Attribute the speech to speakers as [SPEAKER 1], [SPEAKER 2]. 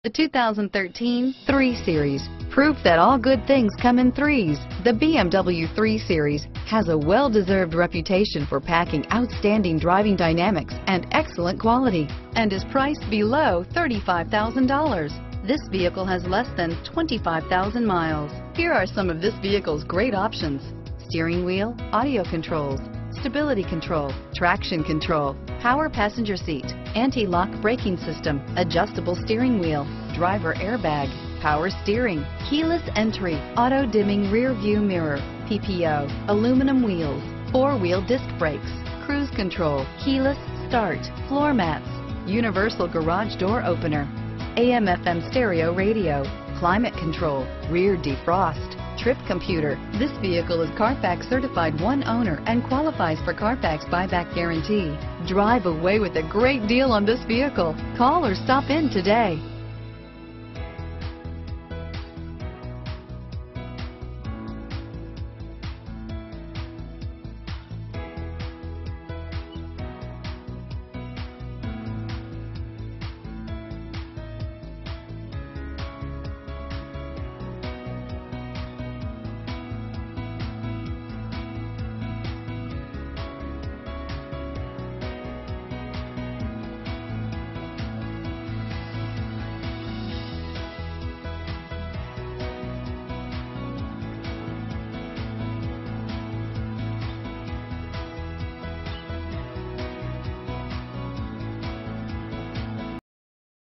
[SPEAKER 1] The 2013 3 Series. Proof that all good things come in threes. The BMW 3 Series has a well-deserved reputation for packing outstanding driving dynamics and excellent quality, and is priced below $35,000. This vehicle has less than 25,000 miles. Here are some of this vehicle's great options: steering wheel audio controls, stability control, traction control, power passenger seat, anti-lock braking system, adjustable steering wheel, driver airbag, power steering, keyless entry, auto-dimming rear view mirror, PPO, aluminum wheels, four-wheel disc brakes, cruise control, keyless start, floor mats, universal garage door opener, AM/FM stereo radio, climate control, rear defrost, trip computer. This vehicle is Carfax certified one owner and qualifies for Carfax buyback guarantee. Drive away with a great deal on this vehicle. Call or stop in today.